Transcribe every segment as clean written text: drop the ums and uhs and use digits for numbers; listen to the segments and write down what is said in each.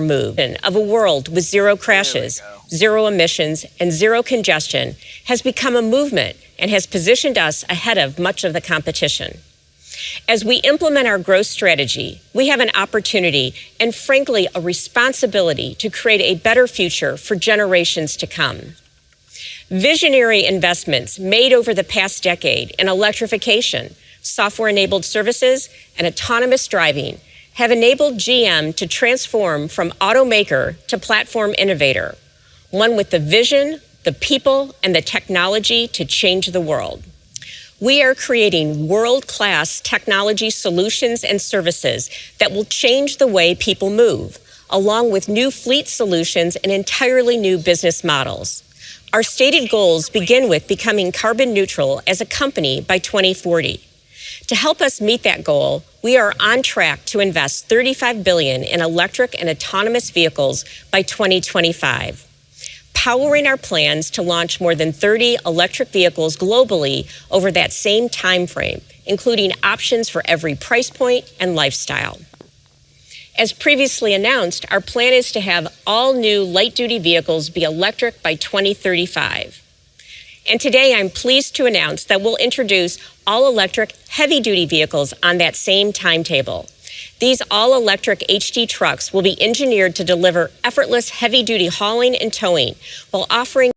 move of a world with zero crashes, zero emissions, and zero congestion has become a movement and has positioned us ahead of much of the competition. As we implement our growth strategy, we have an opportunity and, frankly, a responsibility to create a better future for generations to come. Visionary investments made over the past decade in electrification, software-enabled services, and autonomous driving have enabled GM to transform from automaker to platform innovator, one with the vision, the people, and the technology to change the world. We are creating world-class technology solutions and services that will change the way people move, along with new fleet solutions and entirely new business models. Our stated goals begin with becoming carbon neutral as a company by 2040. To help us meet that goal, we are on track to invest $35 billion in electric and autonomous vehicles by 2025, powering our plans to launch more than 30 electric vehicles globally over that same time frame, including options for every price point and lifestyle. As previously announced, our plan is to have all new light-duty vehicles be electric by 2035. And today I'm pleased to announce that we'll introduce all-electric heavy-duty vehicles on that same timetable. These all-electric HD trucks will be engineered to deliver effortless heavy-duty hauling and towing while offering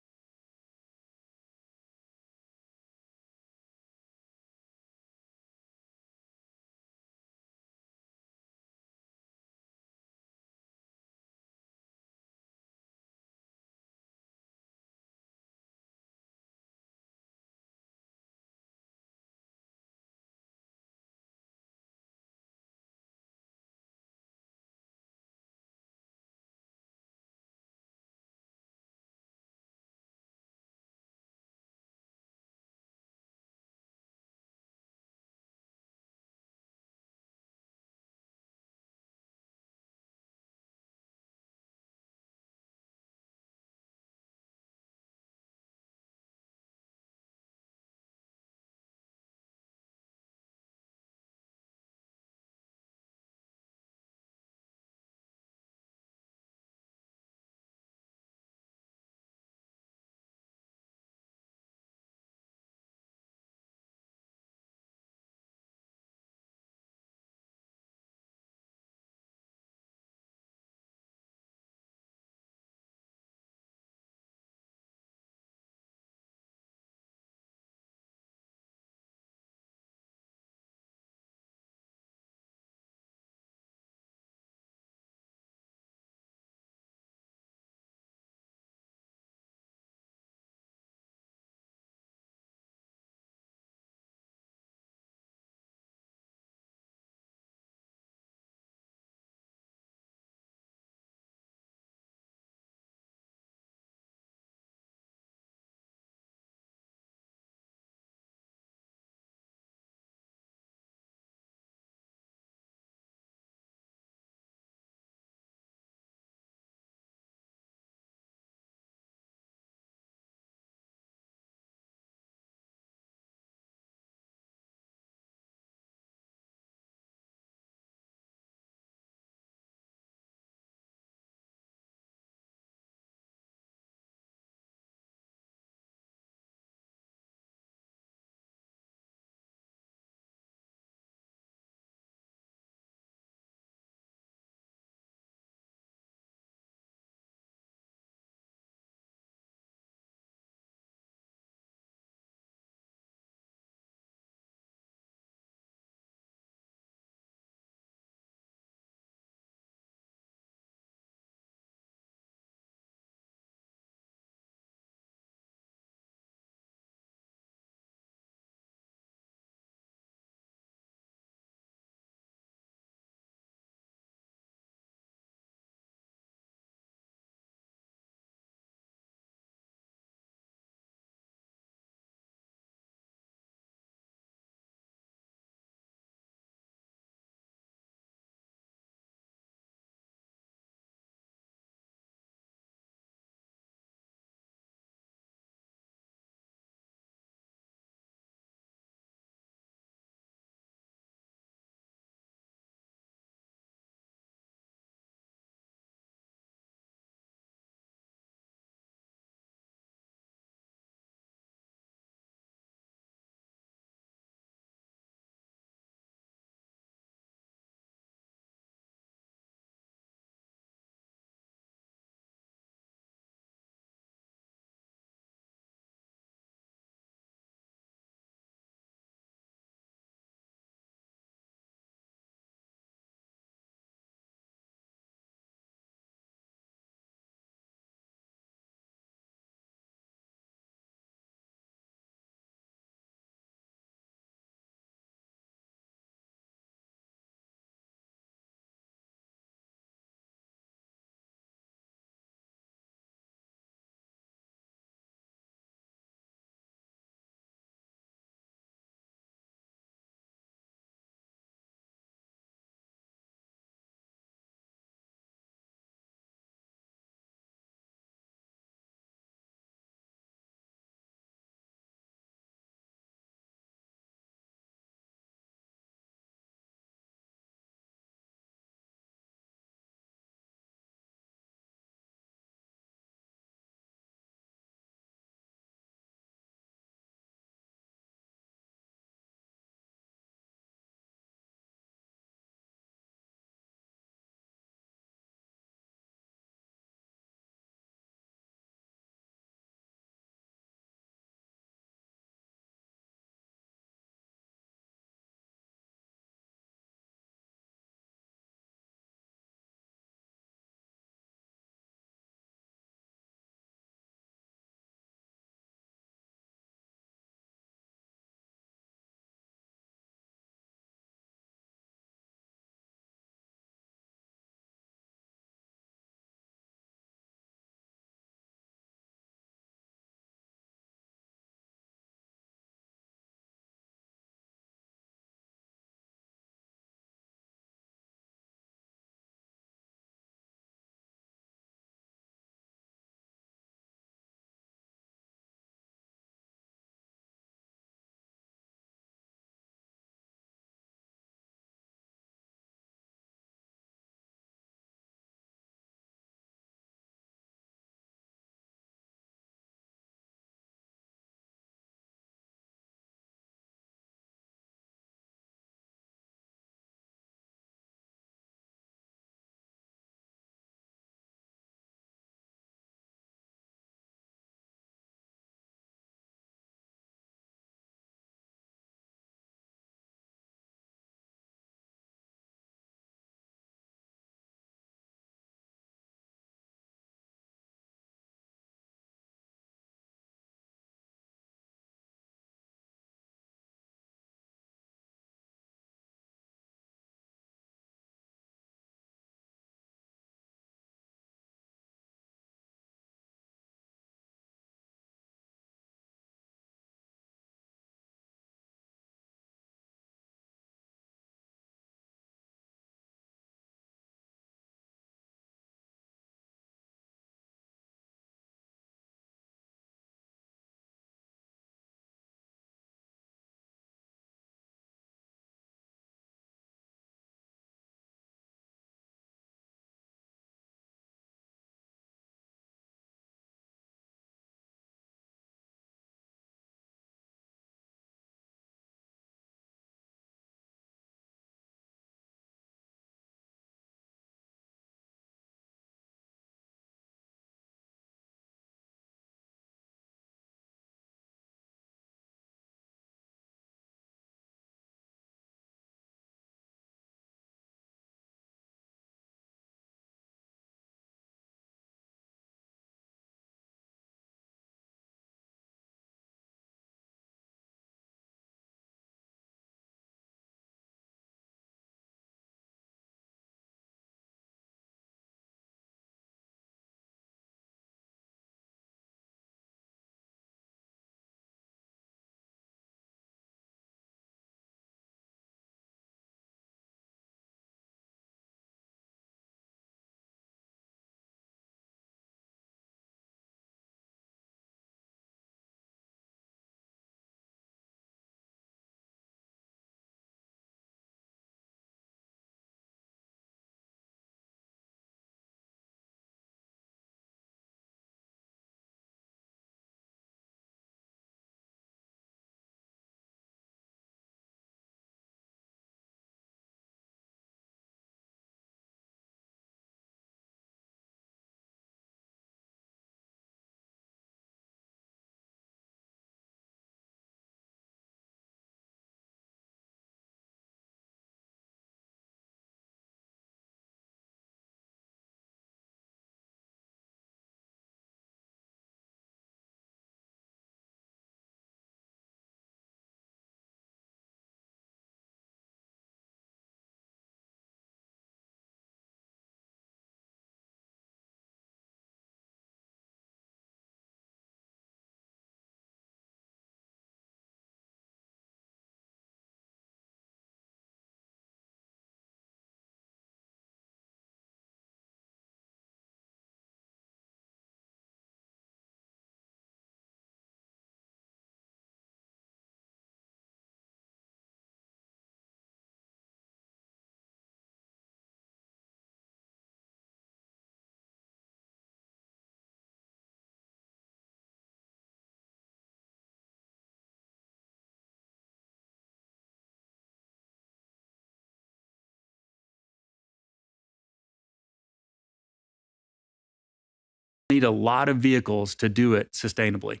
need a lot of vehicles to do it sustainably.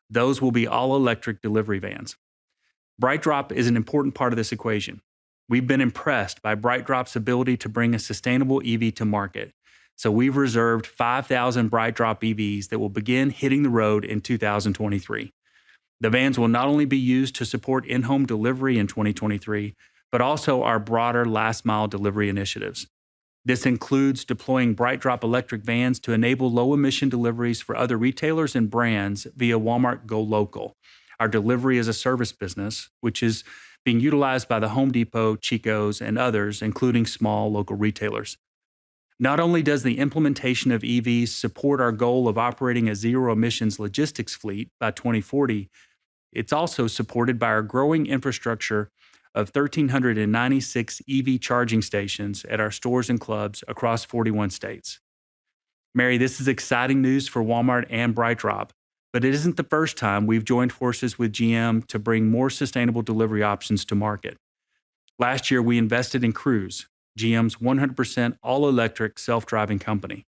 Those will be all-electric delivery vans. BrightDrop is an important part of this equation. We've been impressed by BrightDrop's ability to bring a sustainable EV to market. So we've reserved 5,000 BrightDrop EVs that will begin hitting the road in 2023. The vans will not only be used to support in-home delivery in 2023, but also our broader last-mile delivery initiatives. This includes deploying BrightDrop electric vans to enable low-emission deliveries for other retailers and brands via Walmart Go Local, our delivery as a service business, which is being utilized by the Home Depot, Chico's, and others, including small local retailers. Not only does the implementation of EVs support our goal of operating a zero-emissions logistics fleet by 2040, it's also supported by our growing infrastructure of 1,396 EV charging stations at our stores and clubs across 41 states. Mary, this is exciting news for Walmart and BrightDrop, but it isn't the first time we've joined forces with GM to bring more sustainable delivery options to market. Last year, we invested in Cruise, GM's 100% all-electric self-driving company.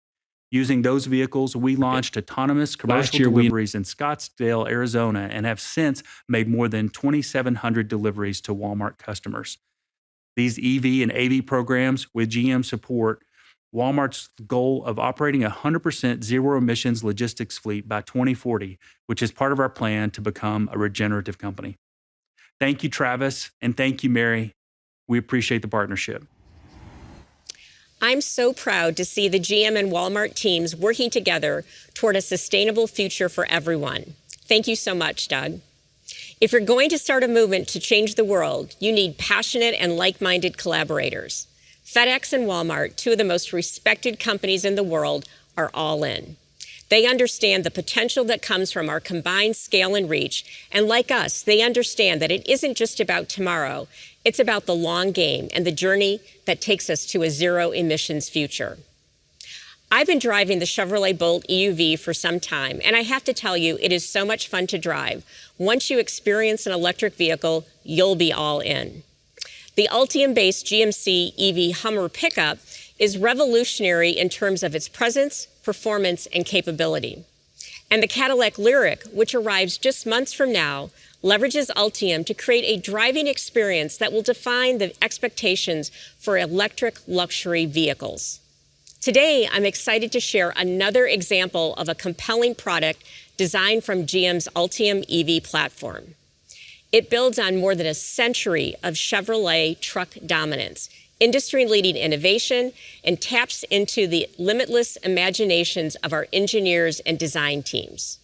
Using those vehicles, we launched autonomous commercial deliveries in Scottsdale, Arizona, and have since made more than 2,700 deliveries to Walmart customers. These EV and AV programs with GM support Walmart's goal of operating a 100% zero-emissions logistics fleet by 2040, which is part of our plan to become a regenerative company. Thank you, Travis, and thank you, Mary. We appreciate the partnership. I'm so proud to see the GM and Walmart teams working together toward a sustainable future for everyone. Thank you so much, Doug. If you're going to start a movement to change the world, you need passionate and like-minded collaborators. FedEx and Walmart, two of the most respected companies in the world, are all in. They understand the potential that comes from our combined scale and reach, and like us, they understand that it isn't just about tomorrow, it's about the long game and the journey that takes us to a zero-emissions future. I've been driving the Chevrolet Bolt EUV for some time, and I have to tell you, it is so much fun to drive. Once you experience an electric vehicle, you'll be all in. The Ultium-based GMC EV Hummer pickup is revolutionary in terms of its presence, performance, and capability. And the Cadillac Lyriq, which arrives just months from now, leverages Ultium to create a driving experience that will define the expectations for electric luxury vehicles. Today, I'm excited to share another example of a compelling product designed from GM's Ultium EV platform. It builds on more than a century of Chevrolet truck dominance, industry-leading innovation, and taps into the limitless imaginations of our engineers and design teams.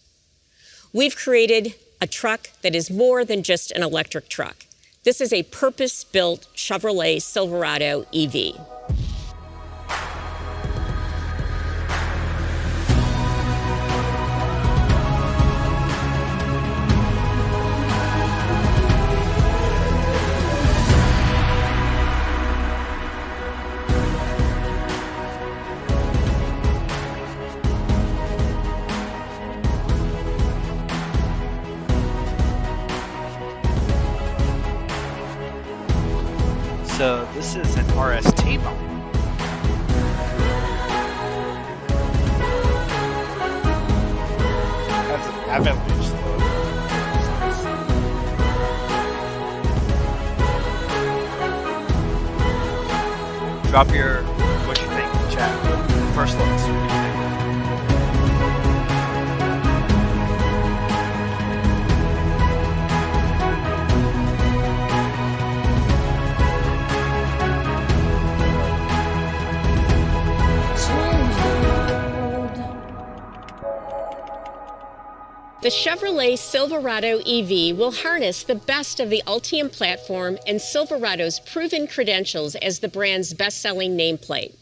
We've created a truck that is more than just an electric truck. This is a purpose-built Chevrolet Silverado EV. So this is an RST model. That's an avalanche load. Drop your what you think in the chat. First looks. What do you think? The Chevrolet Silverado EV will harness the best of the Ultium platform and Silverado's proven credentials as the brand's best-selling nameplate.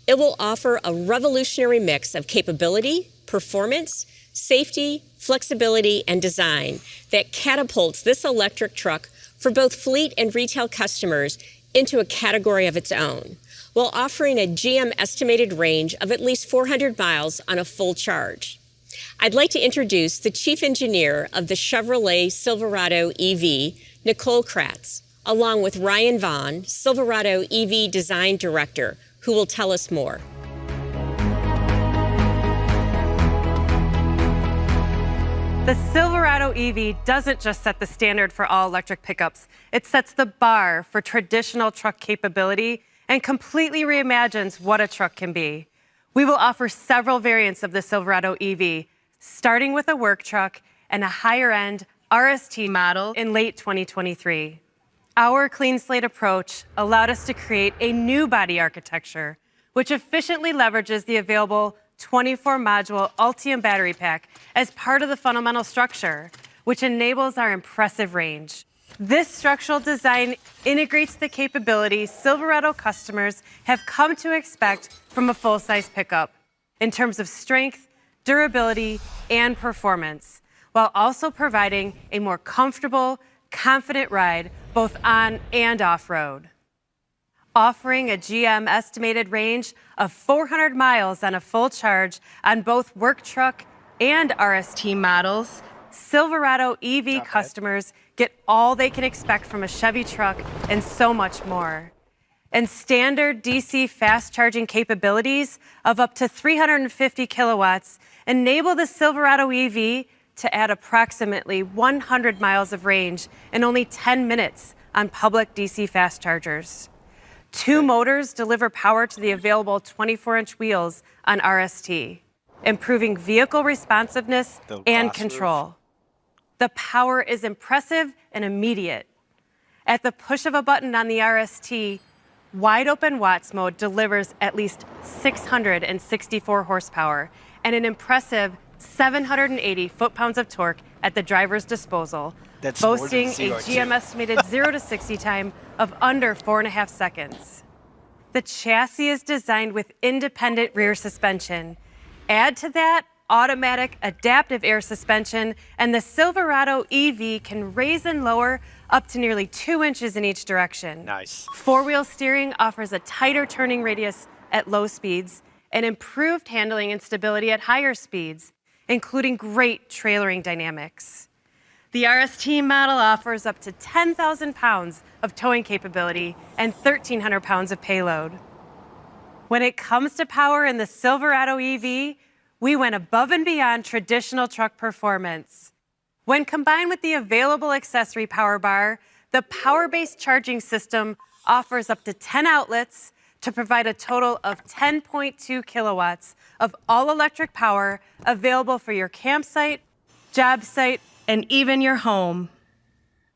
It will offer a revolutionary mix of capability, performance, safety, flexibility, and design that catapults this electric truck for both fleet and retail customers into a category of its own, while offering a GM estimated range of at least 400 miles on a full charge. I'd like to introduce the Chief Engineer of the Chevrolet Silverado EV, Nicole Kratz, along with Ryan Vaughn, Silverado EV Design Director, who will tell us more. The Silverado EV doesn't just set the standard for all-electric pickups. It sets the bar for traditional truck capability and completely reimagines what a truck can be. We will offer several variants of the Silverado EV, starting with a work truck and a higher-end RST model in late 2023. Our clean slate approach allowed us to create a new body architecture, which efficiently leverages the available 24-module Ultium battery pack as part of the fundamental structure, which enables our impressive range. This structural design integrates the capabilities Silverado customers have come to expect from a full-size pickup in terms of strength, durability, and performance, while also providing a more comfortable, confident ride both on and off-road. Offering a GM estimated range of 400 miles on a full charge on both work truck and RST models, Silverado EV customers get all they can expect from a Chevy truck and so much more. And standard DC fast charging capabilities of up to 350 kilowatts enable the Silverado EV to add approximately 100 miles of range in only 10 minutes on public DC fast chargers. Two motors deliver power to the available 24-inch wheels on RST, improving vehicle responsiveness and control. The power is impressive and immediate. At the push of a button on the RST, wide open watts mode delivers at least 664 horsepower and an impressive 780 foot-pounds of torque at the driver's disposal, boasting a GM estimated 0 to 60 time of under 4.5 seconds. The chassis is designed with independent rear suspension. Add to that automatic adaptive air suspension, and the Silverado EV can raise and lower up to nearly 2 inches in each direction. Nice. Four-wheel steering offers a tighter turning radius at low speeds and improved handling and stability at higher speeds, including great trailering dynamics. The RST model offers up to 10,000 pounds of towing capability and 1,300 pounds of payload. When it comes to power in the Silverado EV, we went above and beyond traditional truck performance. When combined with the available accessory power bar, the power-based charging system offers up to 10 outlets to provide a total of 10.2 kilowatts of all-electric power available for your campsite, job site, and even your home.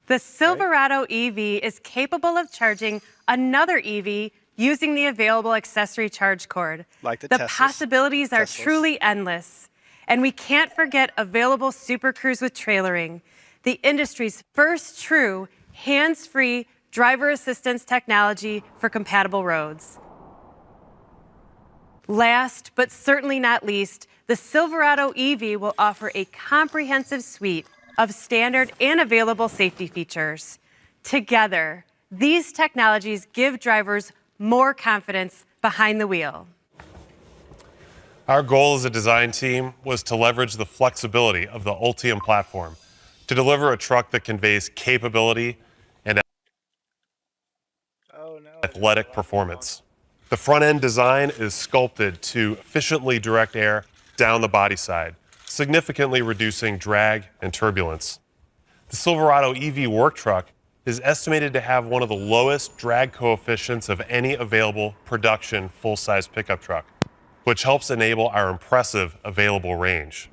The Silverado EV is capable of charging another EV using the available accessory charge cord. Like the possibilities are truly endless. And we can't forget available Super Cruise with trailering, the industry's first true hands-free driver assistance technology for compatible roads. Last, but certainly not least, the Silverado EV will offer a comprehensive suite of standard and available safety features. Together, these technologies give drivers more confidence behind the wheel. Our goal as a design team was to leverage the flexibility of the Ultium platform to deliver a truck that conveys capability and athletic performance. The front-end design is sculpted to efficiently direct air down the body side, significantly reducing drag and turbulence. The Silverado EV work truck is estimated to have one of the lowest drag coefficients of any available production full-size pickup truck, which helps enable our impressive available range.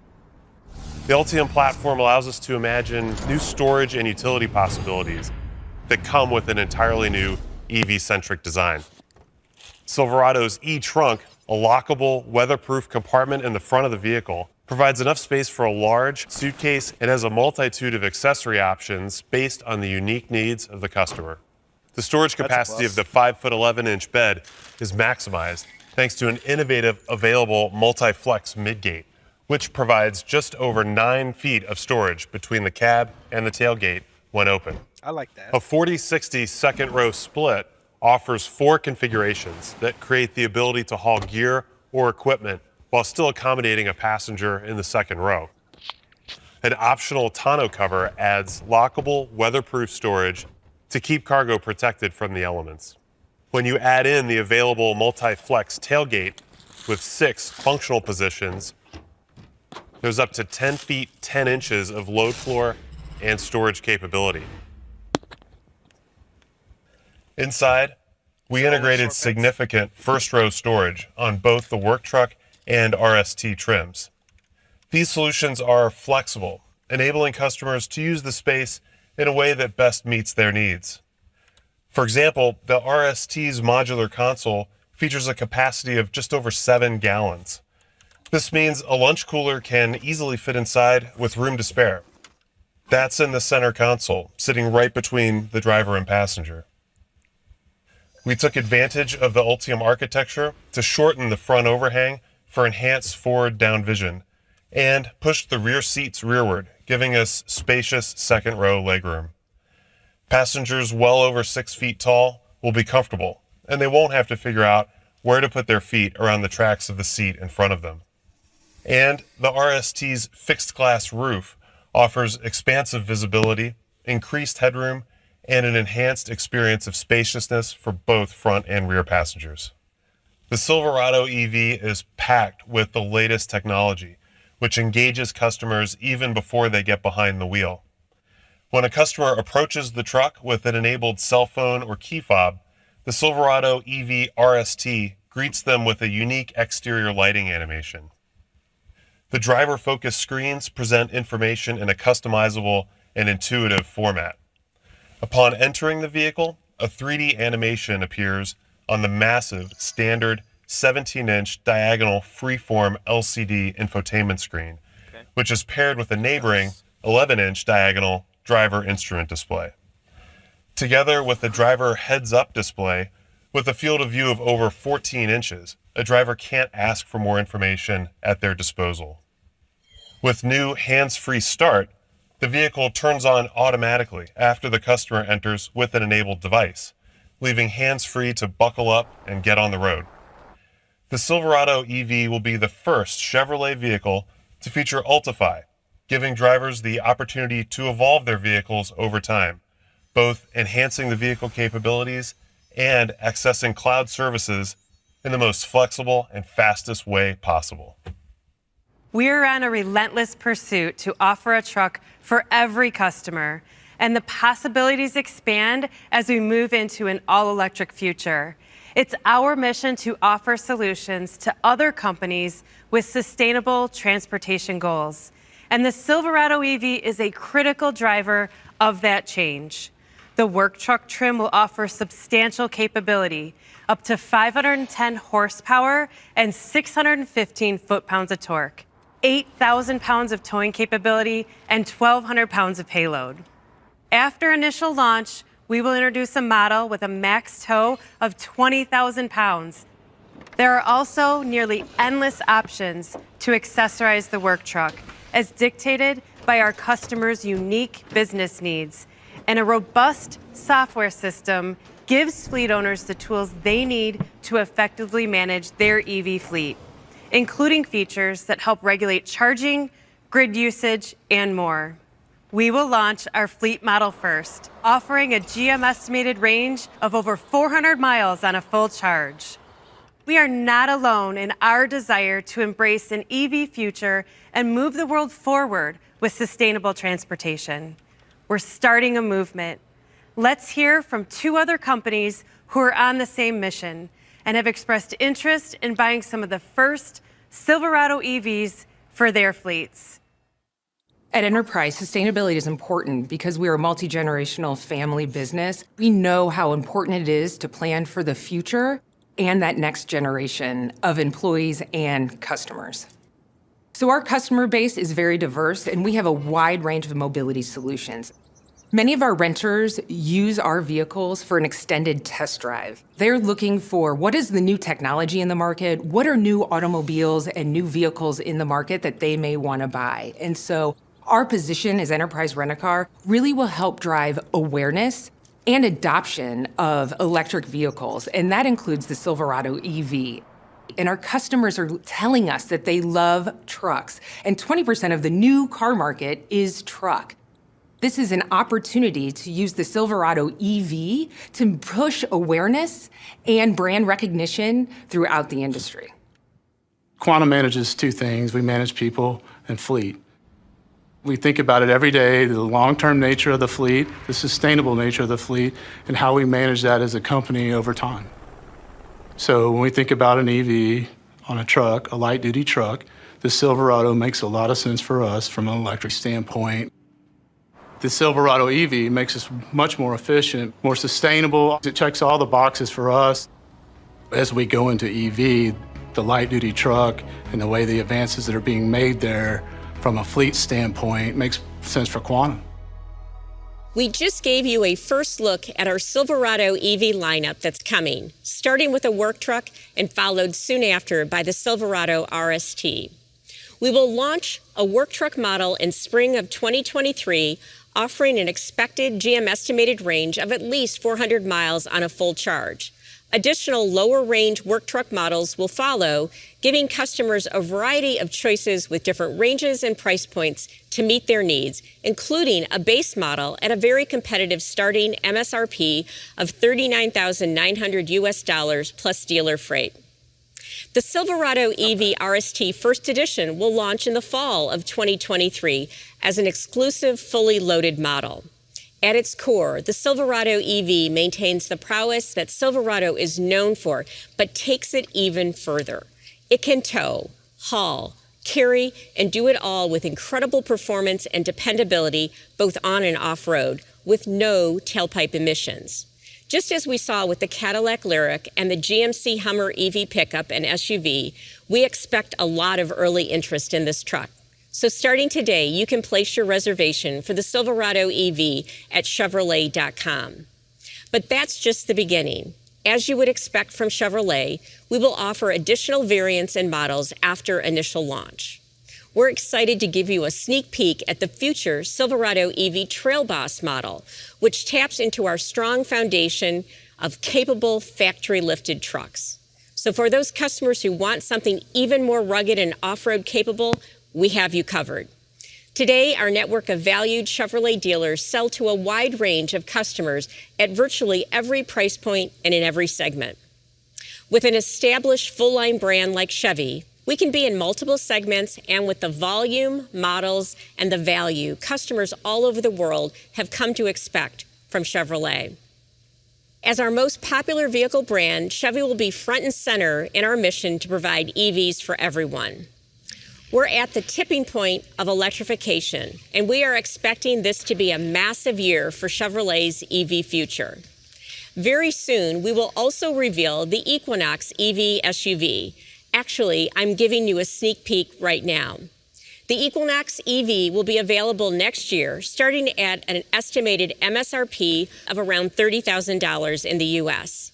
The Ultium platform allows us to imagine new storage and utility possibilities that come with an entirely new EV-centric design. Silverado's e-trunk, a lockable, weatherproof compartment in the front of the vehicle, provides enough space for a large suitcase and has a multitude of accessory options based on the unique needs of the customer. The storage capacity of the 5'11" bed is maximized thanks to an innovative available multi-flex midgate, which provides just over 9 feet of storage between the cab and the tailgate when open. I like that. A 40-60 second row split offers 4 configurations that create the ability to haul gear or equipment while still accommodating a passenger in the second row. An optional tonneau cover adds lockable, weatherproof storage to keep cargo protected from the elements. When you add in the available multi-flex tailgate with 6 functional positions, There's up to 10 feet, 10 inches of load floor and storage capability. Inside, we integrated significant first-row storage on both the work truck and RST trims. These solutions are flexible, enabling customers to use the space in a way that best meets their needs. For example, the RST's modular console features a capacity of just over 7 gallons. This means a lunch cooler can easily fit inside with room to spare. That's in the center console, sitting right between the driver and passenger. We took advantage of the Ultium architecture to shorten the front overhang for enhanced forward down vision and pushed the rear seats rearward, giving us spacious second row legroom. Passengers well over 6 feet tall will be comfortable, and they won't have to figure out where to put their feet around the tracks of the seat in front of them. And the RST's fixed glass roof offers expansive visibility, increased headroom, and an enhanced experience of spaciousness for both front and rear passengers. The Silverado EV is packed with the latest technology, which engages customers even before they get behind the wheel. When a customer approaches the truck with an enabled cell phone or key fob, the Silverado EV RST greets them with a unique exterior lighting animation. The driver-focused screens present information in a customizable and intuitive format. Upon entering the vehicle, a 3D animation appears on the massive, standard 17-inch diagonal freeform LCD infotainment screen, which is paired with a neighboring 11-inch diagonal driver instrument display. Together with the driver heads-up display, with a field of view of over 14 inches, a driver can't ask for more information at their disposal. With new hands-free start, the vehicle turns on automatically after the customer enters with an enabled device, leaving hands-free to buckle up and get on the road. The Silverado EV will be the first Chevrolet vehicle to feature Ultify, giving drivers the opportunity to evolve their vehicles over time, both enhancing the vehicle capabilities and accessing cloud services in the most flexible and fastest way possible. We're on a relentless pursuit to offer a truck for every customer, and the possibilities expand as we move into an all-electric future. It's our mission to offer solutions to other companies with sustainable transportation goals, and the Silverado EV is a critical driver of that change. The work truck trim will offer substantial capability, up to 510 horsepower and 615 foot-pounds of torque, 8,000 pounds of towing capability, and 1,200 pounds of payload. After initial launch, we will introduce a model with a max tow of 20,000 pounds. There are also nearly endless options to accessorize the work truck, as dictated by our customers' unique business needs, and a robust software system gives fleet owners the tools they need to effectively manage their EV fleet, including features that help regulate charging, grid usage, and more. We will launch our fleet model first, offering a GM estimated range of over 400 miles on a full charge. We are not alone in our desire to embrace an EV future and move the world forward with sustainable transportation. We're starting a movement. Let's hear from 2 other companies who are on the same mission and have expressed interest in buying some of the first Silverado EVs for their fleets. At Enterprise, sustainability is important because we are a multi-generational family business. We know how important it is to plan for the future and that next generation of employees and customers. So our customer base is very diverse, and we have a wide range of mobility solutions. Many of our renters use our vehicles for an extended test drive. They're looking for what is the new technology in the market, what are new automobiles and new vehicles in the market that they may want to buy. And so our position as Enterprise Rent-A-Car really will help drive awareness and adoption of electric vehicles, and that includes the Silverado EV. And our customers are telling us that they love trucks, and 20% of the new car market is truck. This is an opportunity to use the Silverado EV to push awareness and brand recognition throughout the industry. Quantum manages two things. We manage people and fleet. We think about it every day, the long-term nature of the fleet, the sustainable nature of the fleet, and how we manage that as a company over time. So when we think about an EV on a truck, a light-duty truck, the Silverado makes a lot of sense for us from an electric standpoint. The Silverado EV makes us much more efficient, more sustainable. It checks all the boxes for us. As we go into EV, the light-duty truck and the way the advances that are being made there from a fleet standpoint makes sense for Quantum. We just gave you a first look at our Silverado EV lineup that's coming, starting with a work truck and followed soon after by the Silverado RST. We will launch a work truck model in spring of 2023, offering an expected GM estimated range of at least 400 miles on a full charge. Additional lower-range work truck models will follow, giving customers a variety of choices with different ranges and price points to meet their needs, including a base model at a very competitive starting MSRP of $39,900 plus dealer freight. The Silverado EV RST First Edition will launch in the fall of 2023 as an exclusive, fully loaded model. At its core, the Silverado EV maintains the prowess that Silverado is known for, but takes it even further. It can tow, haul, carry, and do it all with incredible performance and dependability, both on and off-road, with no tailpipe emissions. Just as we saw with the Cadillac Lyriq and the GMC Hummer EV pickup and SUV, we expect a lot of early interest in this truck. So starting today, you can place your reservation for the Silverado EV at Chevrolet.com. But that's just the beginning. As you would expect from Chevrolet, we will offer additional variants and models after initial launch. We're excited to give you a sneak peek at the future Silverado EV Trail Boss model, which taps into our strong foundation of capable factory-lifted trucks. So for those customers who want something even more rugged and off-road capable, we have you covered. Today, our network of valued Chevrolet dealers sell to a wide range of customers at virtually every price point and in every segment. With an established full-line brand like Chevy, we can be in multiple segments, and with the volume, models, and the value customers all over the world have come to expect from Chevrolet. As our most popular vehicle brand, Chevy will be front and center in our mission to provide EVs for everyone. We're at the tipping point of electrification, and we are expecting this to be a massive year for Chevrolet's EV future. Very soon, we will also reveal the Equinox EV SUV. Actually, I'm giving you a sneak peek right now. The Equinox EV will be available next year, starting at an estimated MSRP of around $30,000 in the U.S.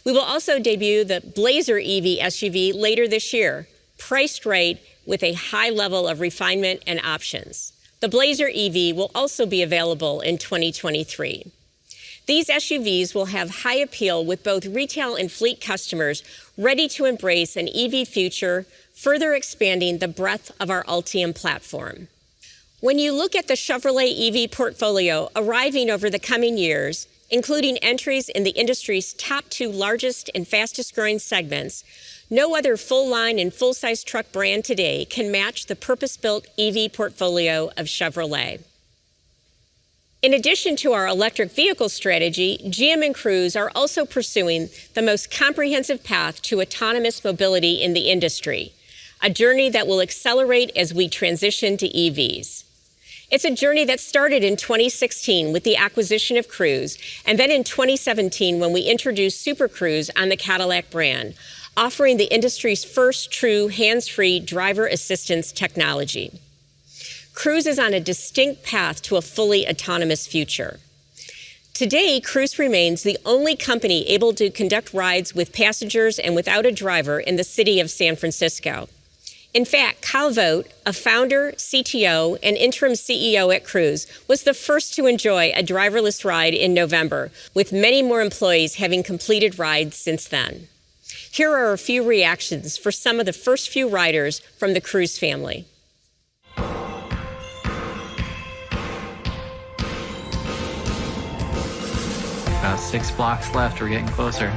We will also debut the Blazer EV SUV later this year, priced right with a high level of refinement and options. The Blazer EV will also be available in 2023. These SUVs will have high appeal with both retail and fleet customers ready to embrace an EV future, further expanding the breadth of our Ultium platform. When you look at the Chevrolet EV portfolio arriving over the coming years, including entries in the industry's top two largest and fastest growing segments, no other full-line and full-size truck brand today can match the purpose-built EV portfolio of Chevrolet. In addition to our electric vehicle strategy, GM and Cruise are also pursuing the most comprehensive path to autonomous mobility in the industry, a journey that will accelerate as we transition to EVs. It's a journey that started in 2016 with the acquisition of Cruise, and then in 2017 when we introduced Super Cruise on the Cadillac brand, offering the industry's first true hands-free driver assistance technology. Cruise is on a distinct path to a fully autonomous future. Today, Cruise remains the only company able to conduct rides with passengers and without a driver in the city of San Francisco. In fact, Kyle Vogt, a founder, CTO, and interim CEO at Cruise, was the first to enjoy a driverless ride in November, with many more employees having completed rides since then. Here are a few reactions for some of the first few riders from the Cruise family. About 6 blocks left, we're getting closer. Is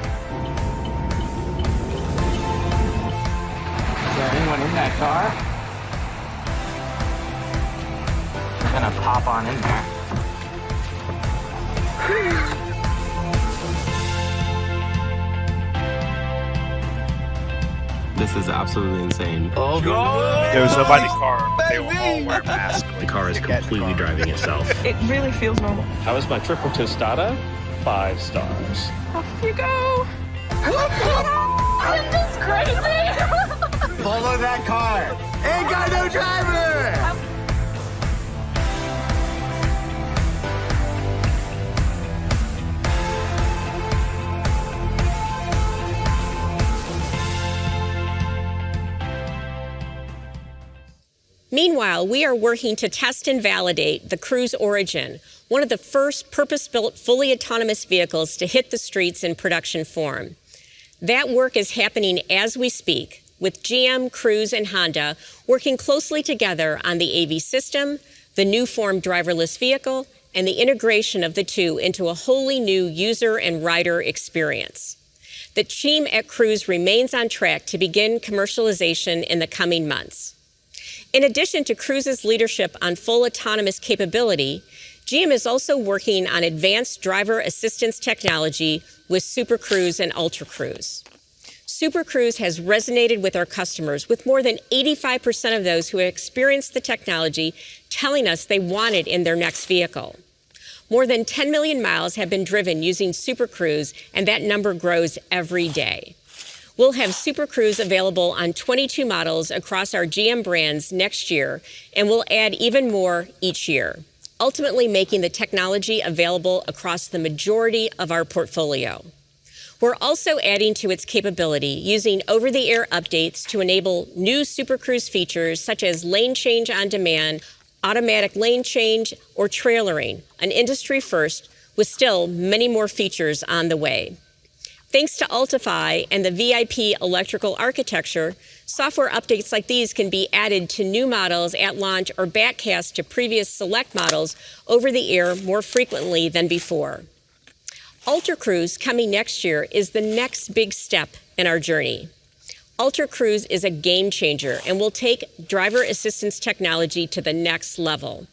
that it? anyone in that car. I'm gonna pop on in there. This is absolutely insane. Oh, there was nobody in the car, but they will all wear masks. The car is completely driving itself. It really feels normal. How was my triple tostada? 5 stars. Off you go. This is crazy. Follow that car. Ain't got no driver. Meanwhile, we are working to test and validate the Cruise Origin, one of the first purpose-built, fully autonomous vehicles to hit the streets in production form. That work is happening as we speak, with GM, Cruise, and Honda working closely together on the AV system, the new form driverless vehicle, and the integration of the two into a wholly new user and rider experience. The team at Cruise remains on track to begin commercialization in the coming months. In addition to Cruise's leadership on full autonomous capability, GM is also working on advanced driver assistance technology with Super Cruise and Ultra Cruise. Super Cruise has resonated with our customers, with more than 85% of those who have experienced the technology telling us they want it in their next vehicle. More than 10 million miles have been driven using Super Cruise, and that number grows every day. We'll have Super Cruise available on 22 models across our GM brands next year, and we'll add even more each year, ultimately making the technology available across the majority of our portfolio. We're also adding to its capability using over-the-air updates to enable new Super Cruise features such as lane change on demand, automatic lane change, or trailering, an industry first, with still many more features on the way. Thanks to Ultify and the VIP electrical architecture, software updates like these can be added to new models at launch or backcast to previous select models over the air more frequently than before. Ultra Cruise, coming next year, is the next big step in our journey. Ultra Cruise is a game changer and will take driver assistance technology to the next level.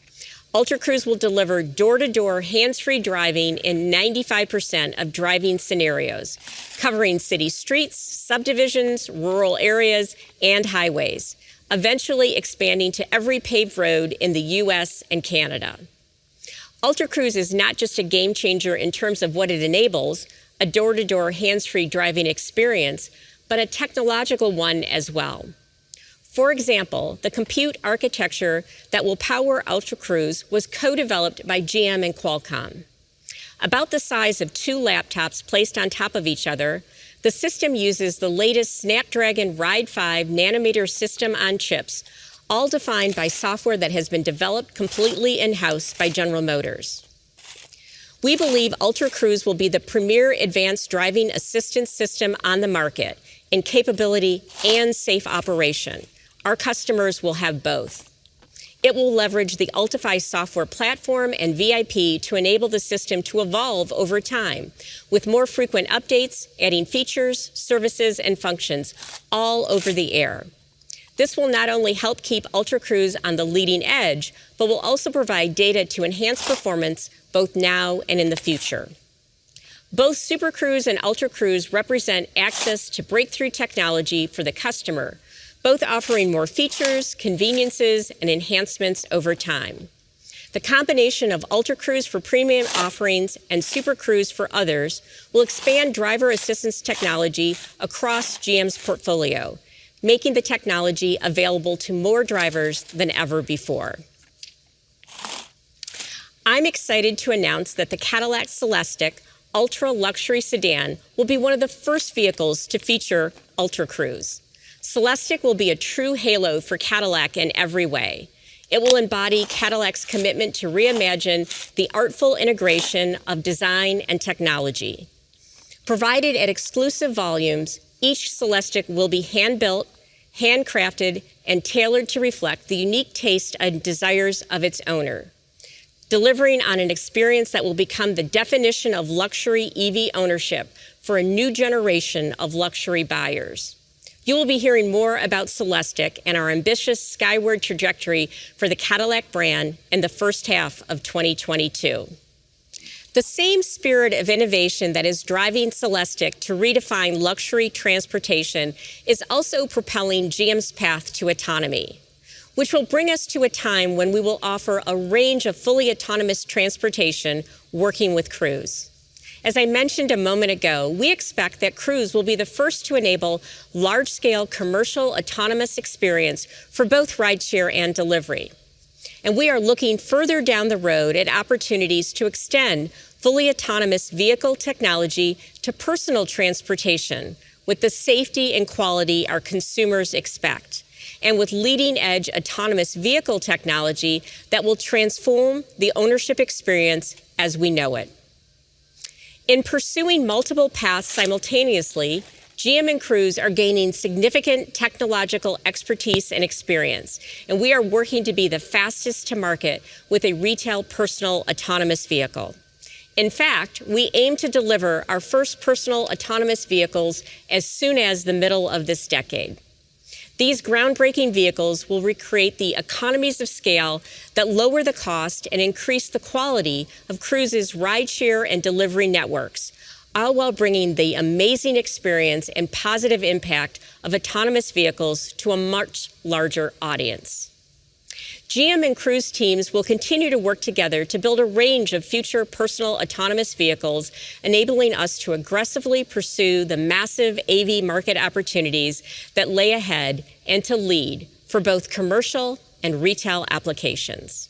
Ultra Cruise will deliver door-to-door hands-free driving in 95% of driving scenarios, covering city streets, subdivisions, rural areas, and highways, eventually expanding to every paved road in the U.S. and Canada. Ultra Cruise is not just a game changer in terms of what it enables, a door-to-door hands-free driving experience, but a technological one as well. For example, the compute architecture that will power Ultra Cruise was co-developed by GM and Qualcomm. About the size of 2 laptops placed on top of each other, the system uses the latest Snapdragon Ride 5 nanometer system on chips, all defined by software that has been developed completely in-house by General Motors. We believe Ultra Cruise will be the premier advanced driving assistance system on the market in capability and safe operation. Our customers will have both. It will leverage the Ultify software platform and VIP to enable the system to evolve over time, with more frequent updates, adding features, services, and functions, all over the air. This will not only help keep Ultra Cruise on the leading edge, but will also provide data to enhance performance both now and in the future. Both Super Cruise and Ultra Cruise represent access to breakthrough technology for the customer, both offering more features, conveniences, and enhancements over time. The combination of Ultra Cruise for premium offerings and Super Cruise for others will expand driver assistance technology across GM's portfolio, making the technology available to more drivers than ever before. I'm excited to announce that the Cadillac Celestiq Ultra Luxury Sedan will be one of the first vehicles to feature Ultra Cruise. Celestiq will be a true halo for Cadillac in every way. It will embody Cadillac's commitment to reimagine the artful integration of design and technology. Provided at exclusive volumes, each Celestiq will be hand-built, handcrafted, and tailored to reflect the unique taste and desires of its owner, delivering on an experience that will become the definition of luxury EV ownership for a new generation of luxury buyers. You will be hearing more about Celestiq and our ambitious skyward trajectory for the Cadillac brand in the first half of 2022. The same spirit of innovation that is driving Celestiq to redefine luxury transportation is also propelling GM's path to autonomy, which will bring us to a time when we will offer a range of fully autonomous transportation working with Cruise. As I mentioned a moment ago, we expect that Cruise will be the first to enable large-scale commercial autonomous experience for both rideshare and delivery. And we are looking further down the road at opportunities to extend fully autonomous vehicle technology to personal transportation with the safety and quality our consumers expect, and with leading-edge autonomous vehicle technology that will transform the ownership experience as we know it. In pursuing multiple paths simultaneously, GM and Cruise are gaining significant technological expertise and experience, and we are working to be the fastest to market with a retail personal autonomous vehicle. In fact, we aim to deliver our first personal autonomous vehicles as soon as the middle of this decade. These groundbreaking vehicles will recreate the economies of scale that lower the cost and increase the quality of Cruise's rideshare and delivery networks, all while bringing the amazing experience and positive impact of autonomous vehicles to a much larger audience. GM and Cruise teams will continue to work together to build a range of future personal autonomous vehicles, enabling us to aggressively pursue the massive AV market opportunities that lay ahead and to lead for both commercial and retail applications.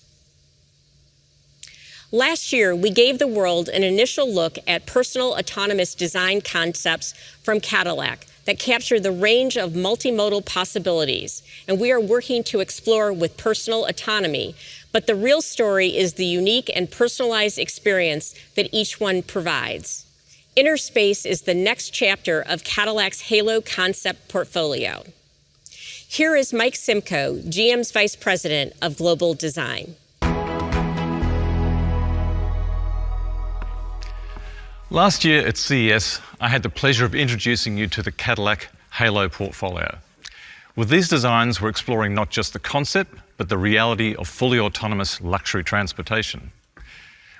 Last year, we gave the world an initial look at personal autonomous design concepts from Cadillac that capture the range of multimodal possibilities, and we are working to explore with personal autonomy. But the real story is the unique and personalized experience that each one provides. Inner Space is the next chapter of Cadillac's Halo concept portfolio. Here is Mike Simcoe, GM's Vice President of Global Design. Last year at CES, I had the pleasure of introducing you to the Cadillac Halo portfolio. With these designs, we're exploring not just the concept, but the reality of fully autonomous luxury transportation.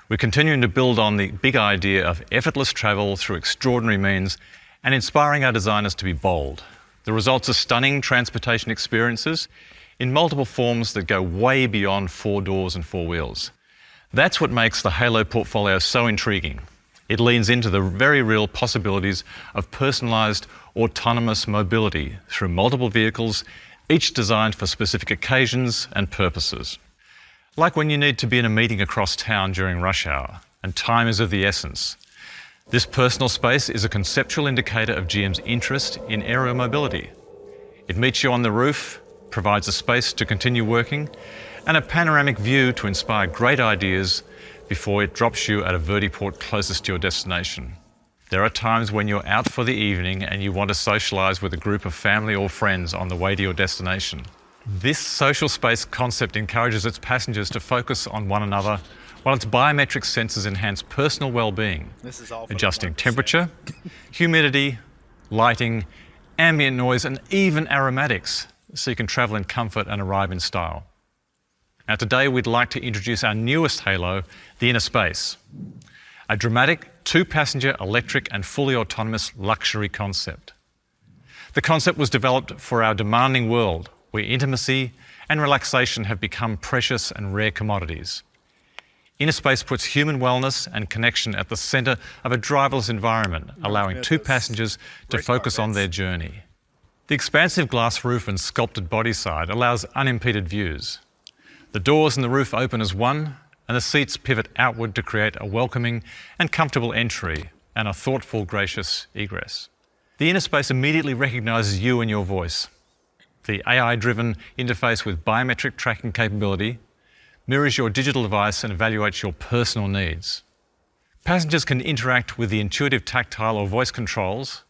We're continuing to build on the big idea of effortless travel through extraordinary means and inspiring our designers to be bold. The results are stunning transportation experiences in multiple forms that go way beyond 4 doors and 4 wheels. That's what makes the Halo portfolio so intriguing. It leans into the very real possibilities of personalized autonomous mobility through multiple vehicles, each designed for specific occasions and purposes. Like when you need to be in a meeting across town during rush hour and time is of the essence. This personal space is a conceptual indicator of GM's interest in aerial mobility. It meets you on the roof, provides a space to continue working, and a panoramic view to inspire great ideas before it drops you at a vertiport closest to your destination. There are times when you're out for the evening and you want to socialise with a group of family or friends on the way to your destination. This social space concept encourages its passengers to focus on one another while its biometric sensors enhance personal well-being, adjusting temperature, humidity, lighting, ambient noise, and even aromatics, so you can travel in comfort and arrive in style. Now today we'd like to introduce our newest Halo, the Inner Space, a dramatic 2-passenger electric and fully autonomous luxury concept. The concept was developed for our demanding world where intimacy and relaxation have become precious and rare commodities. Inner Space puts human wellness and connection at the centre of a driverless environment, allowing 2 passengers to focus on their journey. The expansive glass roof and sculpted body side allows unimpeded views. The doors and the roof open as one, and the seats pivot outward to create a welcoming and comfortable entry and a thoughtful, gracious egress. The Inner Space immediately recognises you and your voice. The AI-driven interface with biometric tracking capability mirrors your digital device and evaluates your personal needs. Passengers can interact with the intuitive tactile or voice controls,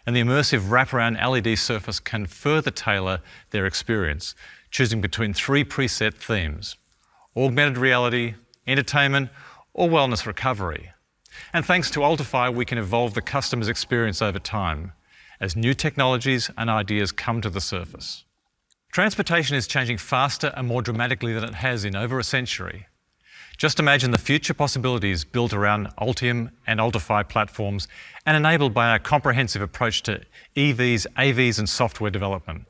and the immersive wraparound LED surface can further tailor their experience, choosing between 3 preset themes: augmented reality, entertainment, or wellness recovery. And thanks to Ultify, we can evolve the customer's experience over time, as new technologies and ideas come to the surface. Transportation is changing faster and more dramatically than it has in over a century. Just imagine the future possibilities built around Ultium and Ultify platforms and enabled by our comprehensive approach to EVs, AVs, and software development.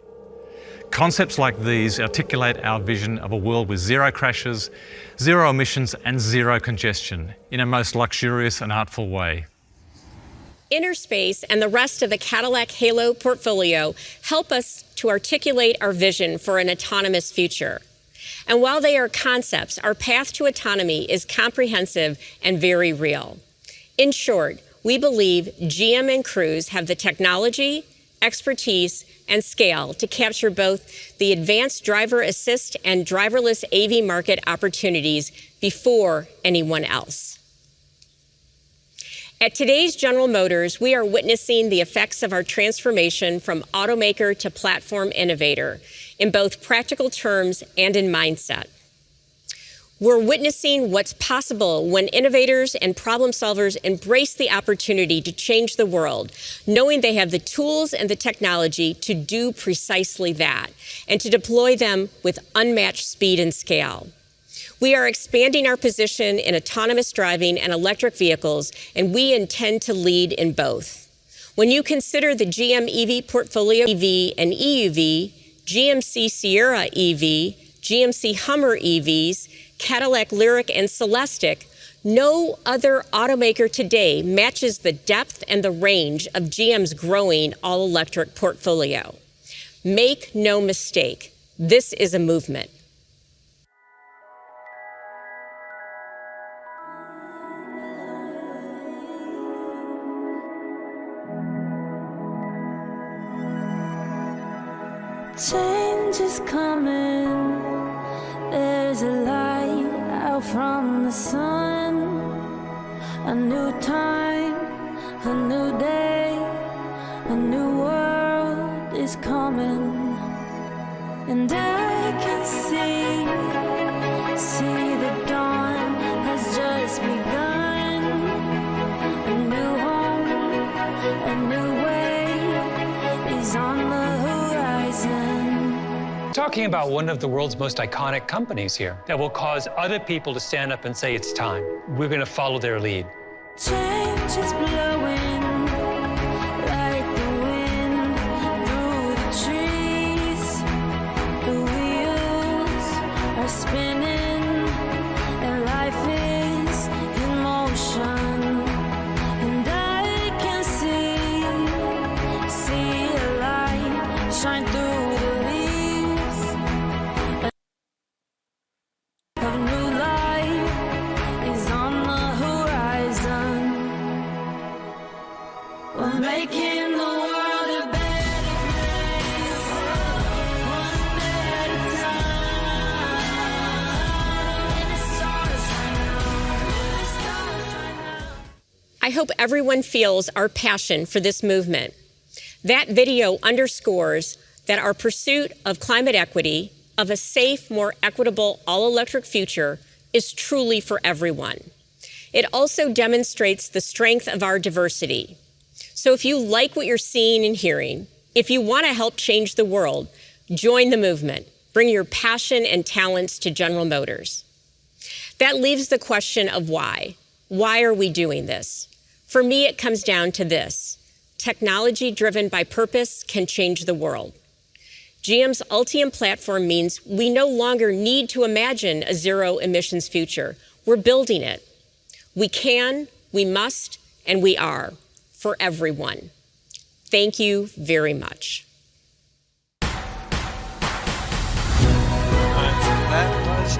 Concepts like these articulate our vision of a world with zero crashes, zero emissions, and zero congestion in a most luxurious and artful way. Innerspace and the rest of the Cadillac Halo portfolio help us to articulate our vision for an autonomous future. And while they are concepts, our path to autonomy is comprehensive and very real. In short, we believe GM and Cruise have the technology, expertise, and scale to capture both the advanced driver assist and driverless AV market opportunities before anyone else. At today's General Motors, we are witnessing the effects of our transformation from automaker to platform innovator in both practical terms and in mindset. We're witnessing what's possible when innovators and problem solvers embrace the opportunity to change the world, knowing they have the tools and the technology to do precisely that, and to deploy them with unmatched speed and scale. We are expanding our position in autonomous driving and electric vehicles, and we intend to lead in both. When you consider the GM EV portfolio, EV and EUV, GMC Sierra EV, GMC Hummer EVs, Cadillac Lyriq and Celestiq, no other automaker today matches the depth and the range of GM's growing all-electric portfolio. Make no mistake, this is a movement. Change is coming. There's a light out from the sun. A new time, a new day, a new world is coming. And I can see the dawn has just begun. A new home, a new way is on the talking about one of the world's most iconic companies here that will cause other people to stand up and say it's time. We're going to follow their lead. Change is blowing like the wind through the trees. The wheels are spinning and life is in motion. And I can see a light shine through. I hope everyone feels our passion for this movement. That video underscores that our pursuit of climate equity, of a safe, more equitable, all-electric future is truly for everyone. It also demonstrates the strength of our diversity. So if you like what you're seeing and hearing, if you want to help change the world, join the movement. Bring your passion and talents to General Motors. That leaves the question of why. Why are we doing this? For me, it comes down to this. Technology driven by purpose can change the world. GM's Ultium platform means we no longer need to imagine a zero emissions future. We're building it. We can, we must, and we are, for everyone. Thank you very much. That was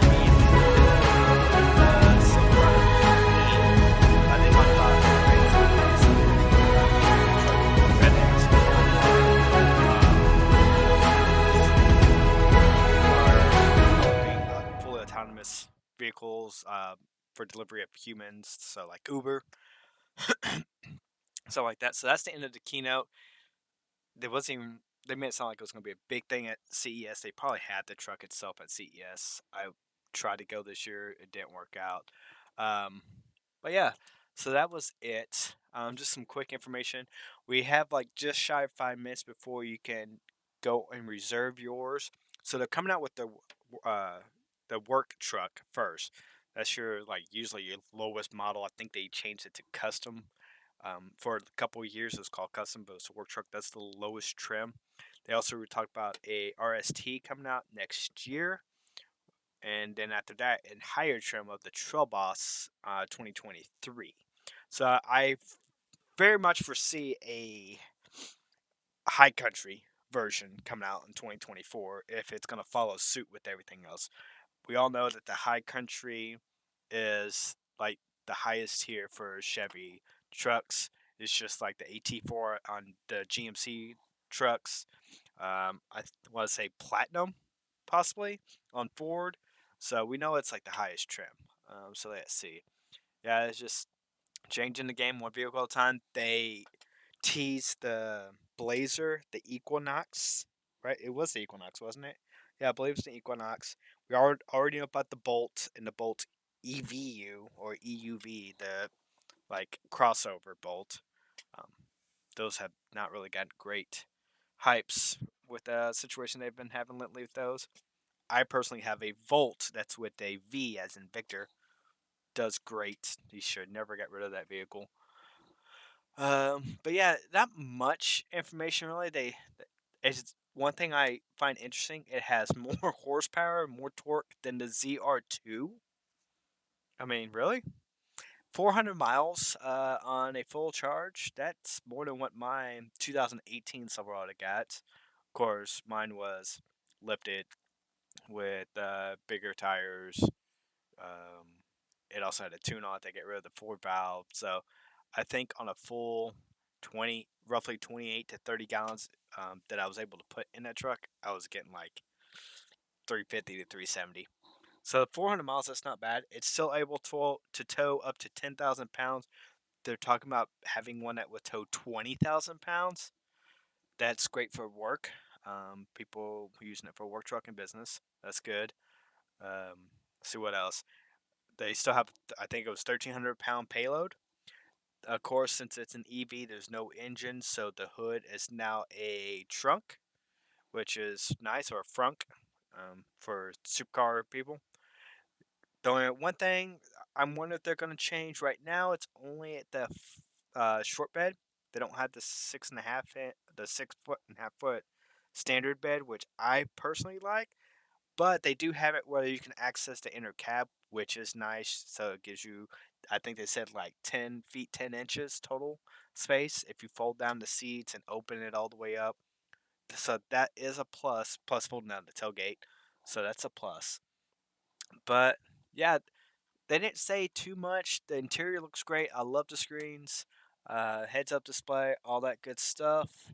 fully autonomous vehicles for delivery of humans, so like Uber, so like that. So that's the end of the keynote. There wasn't even, they made it sound like it was going to be a big thing at CES. They probably had the truck itself at CES. I tried to go this year. It didn't work out. But yeah, so that was it. Just some quick information. We have like just shy of 5 minutes before you can go and reserve yours. So they're coming out with the work truck first. That's your like usually your lowest model. I think they changed it to custom. For a couple of years, it was called custom, but it's a work truck. That's the lowest trim. They also talked about a RST coming out next year, and then after that, in higher trim of the Trail Boss 2023. So I very much foresee a high country version coming out in 2024 if it's going to follow suit with everything else. We all know that the high country is like the highest tier for Chevy trucks. It's just like the AT4 on the GMC trucks. I want to say platinum, possibly on Ford. So we know it's like the highest trim. So let's see. Yeah, it's just changing the game one vehicle at a time. They teased the Blazer, the Equinox, right? It was the Equinox, wasn't it? Yeah, I believe it's the Equinox. We already know about the Bolt and the Bolt EVU or EUV, the like crossover Bolt. Um, those have not really gotten great hypes with the situation they've been having lately with those. I personally have a Volt that's with a V as in Victor. Does great. You should never get rid of that vehicle. But yeah, not much information really. It's one thing I find interesting. It has more horsepower, more torque than the ZR2. I mean, really? 400 miles on a full charge. That's more than what my 2018 Silverado got. Of course, mine was lifted with bigger tires. It also had a tune on it to get rid of the 4 valve. So I think on a full roughly 28 to 30 gallons that I was able to put in that truck, I was getting like 350 to 370. So 400 miles, that's not bad. It's still able to tow up to 10,000 pounds. They're talking about having one that would tow 20,000 pounds. That's great for work. People using it for work truck and business. That's good. Let's see what else. They still have, I think it was 1,300-pound payload. Of course, since it's an EV, there's no engine, so the hood is now a trunk, which is nice, or a frunk for supercar people. The only one thing I'm wondering if they're going to change right now, it's only at the short bed. They don't have the 6.5 foot standard bed, which I personally like. But they do have it where you can access the inner cab, which is nice. So it gives you, I think they said like 10 feet, 10 inches total space if you fold down the seats and open it all the way up. So that is a plus folding down the tailgate. So that's a plus. But yeah, they didn't say too much. The interior looks great. I love the screens, heads up display, all that good stuff.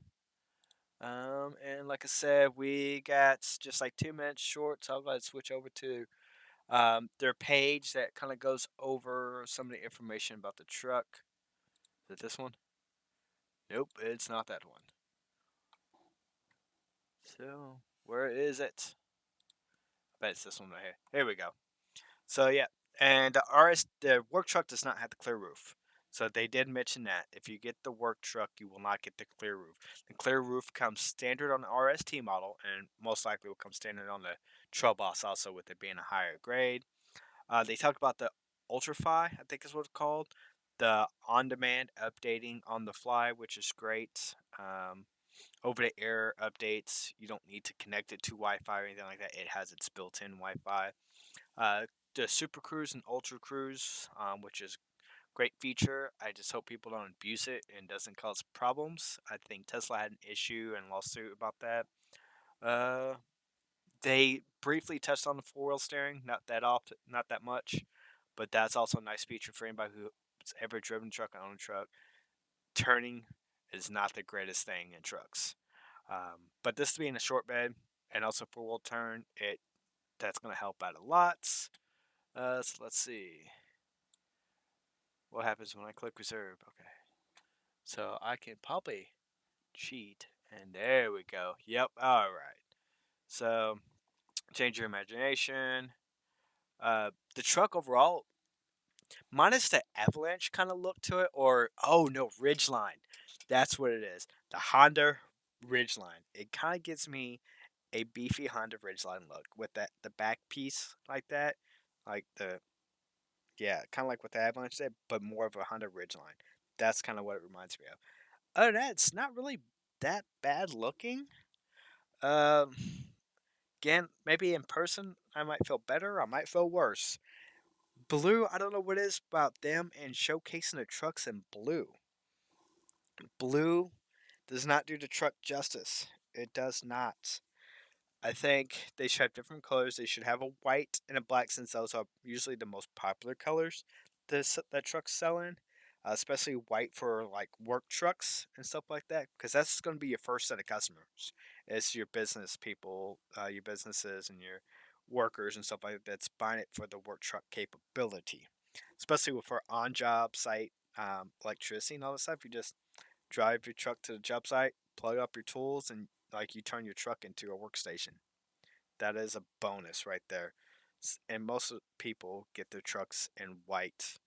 And like I said, we got just like 2 minutes short, so I'm going to switch over to their page that kind of goes over some of the information about the truck. Is it this one? Nope, it's not that one. So, where is it? I bet it's this one right here. Here we go. So, yeah. And the work truck does not have the clear roof. So they did mention that if you get the work truck, you will not get the clear roof. The clear roof comes standard on the RST model, and most likely will come standard on the Trail Boss also, with it being a higher grade. They talk about the Ultrafy, I think is what it's called, the on-demand updating on the fly, which is great. Over-the-air updates, you don't need to connect it to Wi-Fi or anything like that. It has its built-in Wi-Fi. The Super Cruise and Ultra Cruise, which is great feature. I just hope people don't abuse it and doesn't cause problems. I think Tesla had an issue and lawsuit about that. They briefly touched on the four-wheel steering, not that often, not that much, but that's also a nice feature for anybody who's ever driven a truck and owned a truck. Turning is not the greatest thing in trucks, but this being a short bed and also four-wheel turn, that's going to help out a lot. So let's see. What happens when I click reserve? Okay. So I can probably cheat. And there we go. Yep. All right. So change your imagination. The truck overall minus the avalanche kind of look to it, or oh no, Ridgeline. That's what it is. The Honda Ridgeline. It kind of gives me a beefy Honda Ridgeline look with the back piece like that, like kind of like what the Avalanche did, but more of a Honda Ridgeline. That's kind of what it reminds me of. Other than that, it's not really that bad looking. Um, Again, maybe in person I might feel better. I might feel worse. Blue, I don't know what it is about them and showcasing the trucks in blue. Blue does not do the truck justice. It does not. I think they should have different colors. They should have a white and a black, since those are usually the most popular colors that trucks sell in. Especially white for like work trucks and stuff like that, because that's going to be your first set of customers. It's your business people, your businesses, and your workers and stuff like that that's buying it for the work truck capability. Especially for on-job site electricity and all this stuff. You just drive your truck to the job site, plug up your tools, and like you turn your truck into a workstation. That is a bonus right there. And most people get their trucks in white,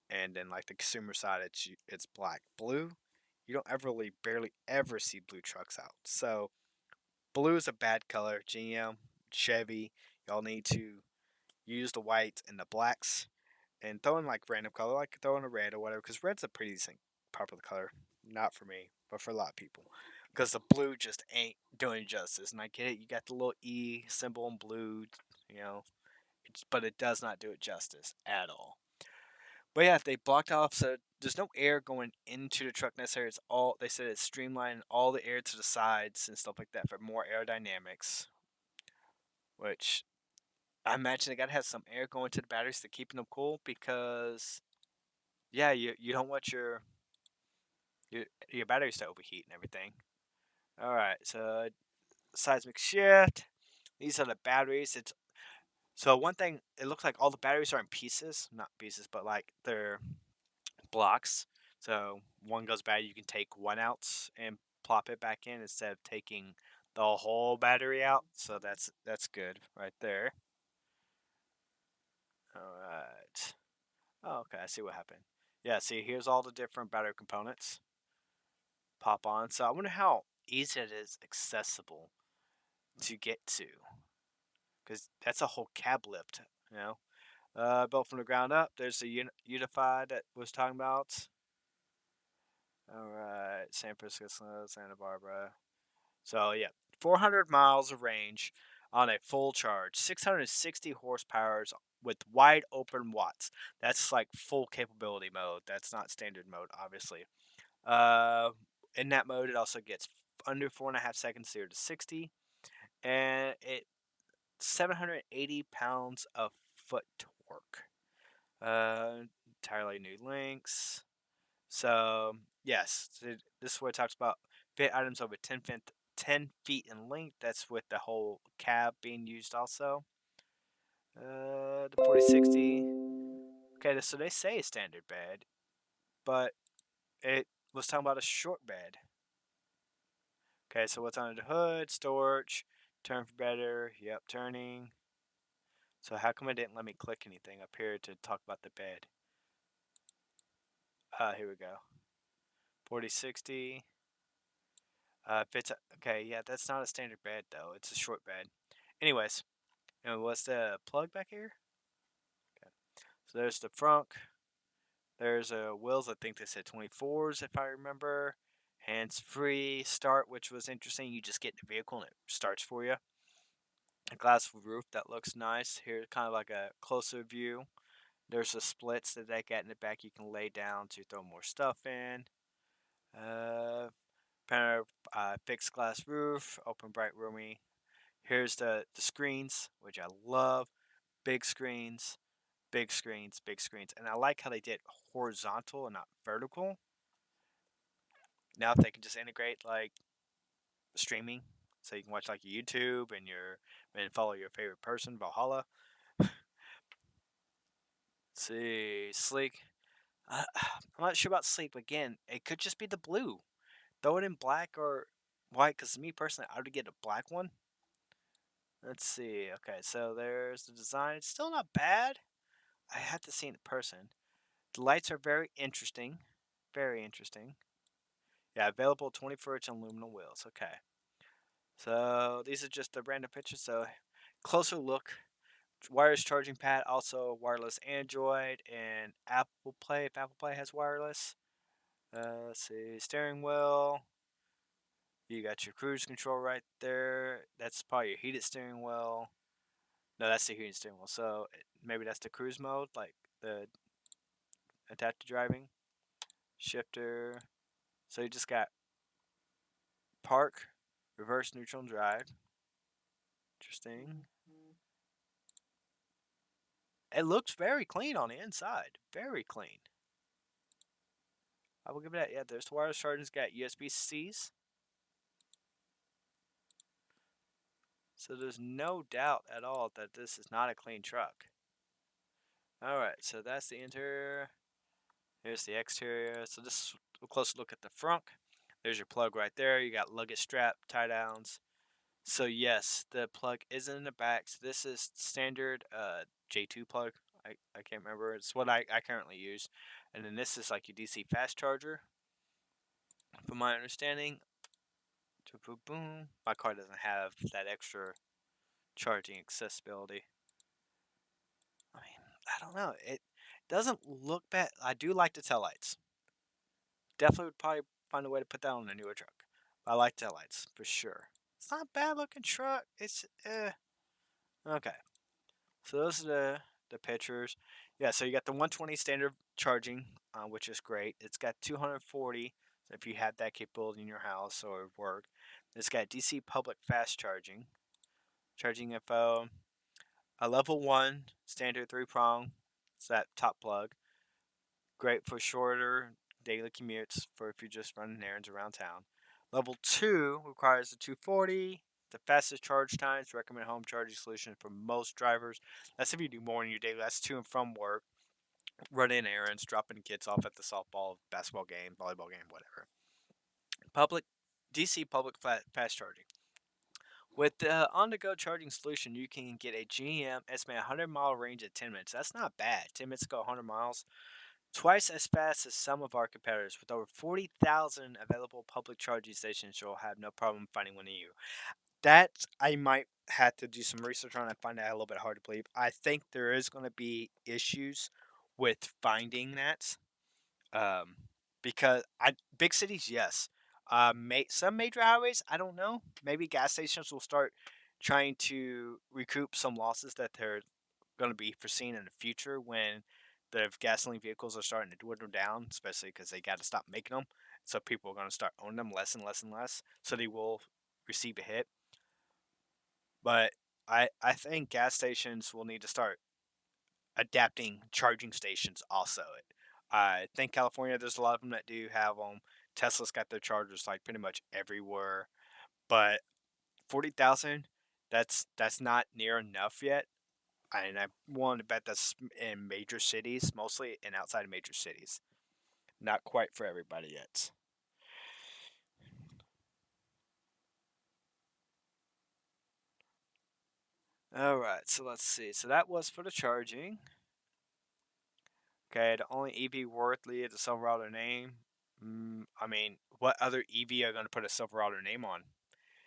and then like the consumer side, it's black. Blue, you don't ever really barely ever see blue trucks out. So blue is a bad color. GM, Chevy, y'all need to use the white and the blacks and throw in like random color, like throw in a red or whatever, because red's a pretty decent popular color. Not for me, but for a lot of people. Because the blue just ain't doing justice. And I get it, you got the little E symbol in blue, you know, but it does not do it justice at all. But yeah, they blocked off, so there's no air going into the truck necessarily. It's all, they said it's streamlining all the air to the sides and stuff like that for more aerodynamics. Which I imagine they gotta have some air going to the batteries to keep them cool, because yeah, you don't want your batteries to overheat and everything. All right, so seismic shift. These are the batteries. It's so one thing. It looks like all the batteries are in pieces, not pieces, but like they're blocks. So one goes bad, you can take one out and plop it back in instead of taking the whole battery out. So that's good right there. All right. Oh, okay, I see what happened. Yeah, see, here's all the different battery components. Pop on. So I wonder how easy it is accessible to get to, because that's a whole cab lift, you know. Built from the ground up. There's the Unified that was talking about. All right, San Francisco, Santa Barbara. So yeah, 400 miles of range on a full charge, 660 horsepower with wide open watts. That's like full capability mode. That's not standard mode, obviously. In that mode, it also gets under 4.5 seconds 0 to 60, and it 780 pounds of foot torque. Entirely new links. So yes, this is where it talks about fit items over 10 feet in length. That's with the whole cab being used also. The 4060. Okay, so they say a standard bed, but it was talking about a short bed. Okay, so what's under the hood? Storage. Turn for better. Yep, turning. So how come it didn't let me click anything up here to talk about the bed? Here we go. 4060. Fits. Okay, yeah, that's not a standard bed though. It's a short bed. Anyways, and what's the plug back here? Okay, so there's the front. There's wheels. I think they said 24s if I remember. Hands-free start, which was interesting. You just get in the vehicle and it starts for you. A glass roof that looks nice. Here's kind of like a closer view. There's the splits that they got in the back. You can lay down to throw more stuff in. Fixed glass roof, open, bright, roomy. Here's the screens, which I love. Big screens, big screens, big screens. And I like how they did horizontal and not vertical. Now if they can just integrate like streaming, so you can watch like YouTube and follow your favorite person, Valhalla. Let's see, sleek. I'm not sure about sleek, but again, it could just be the blue. Throw it in black or white, because me personally, I would get a black one. Let's see. Okay, so there's the design. It's still not bad. I have to see it in person. The lights are very interesting. Very interesting. Yeah, available 24-inch aluminum wheels. Okay. So these are just the random pictures. So closer look. Wireless charging pad, also wireless Android and Apple Play if Apple Play has wireless. Let's see, steering wheel. You got your cruise control right there. That's probably your heated steering wheel. No, that's the heated steering wheel. So maybe that's the cruise mode, like the adaptive driving. Shifter. So you just got park, reverse, neutral, and drive. Interesting. It looks very clean on the inside. Very clean. I will give it that. Yeah, there's the wireless charging. It's got USB-Cs. So there's no doubt at all that this is not a clean truck. Alright, so that's the interior. Here's the exterior. So this is a close look at the front. There's your plug right there. You got luggage strap, tie downs. So yes, the plug is in the back. So this is standard J2 plug. I can't remember. It's what I currently use. And then this is like your DC fast charger. From my understanding, boom. My car doesn't have that extra charging accessibility. I mean, I don't know. It doesn't look bad. I do like the taillights. Definitely would probably find a way to put that on a newer truck. I like taillights for sure. It's not a bad looking truck. It's okay. So those are the pictures. Yeah. So you got the 120 standard charging, which is great. It's got 240. So if you have that capability in your house or work, it's got DC public fast charging. Charging info. A level 1 standard 3-prong. It's that top plug. Great for shorter daily commutes for if you're just running errands around town. Level 2 requires the 240. The fastest charge times. Recommend home charging solution for most drivers. That's if you do more in your daily. That's to and from work, running errands, dropping kids off at the softball, basketball game, volleyball game, whatever. Public DC public fast charging. With the on-the-go charging solution, you can get a GM estimated 100-mile range at 10 minutes. That's not bad. 10 minutes to go 100 miles. Twice as fast as some of our competitors. With over 40,000 available public charging stations, you'll have no problem finding one near you. That I might have to do some research on and find out a little bit hard to believe. I think there is going to be issues with finding that. Because big cities, yes. Some major highways, I don't know. Maybe gas stations will start trying to recoup some losses that they're going to be foreseen in the future when the gasoline vehicles are starting to dwindle down, especially because they got to stop making them. So people are going to start owning them less and less and less. So they will receive a hit. But I think gas stations will need to start adapting charging stations also. I think California, there's a lot of them that do have them. Tesla's got their chargers like pretty much everywhere. But 40,000, that's not near enough yet. And I want to bet that's in major cities, mostly, and outside of major cities. Not quite for everybody yet. Alright, so let's see. So that was for the charging. Okay, the only EV worthy of the Silverado name. I mean, what other EV are going to put a Silverado name on?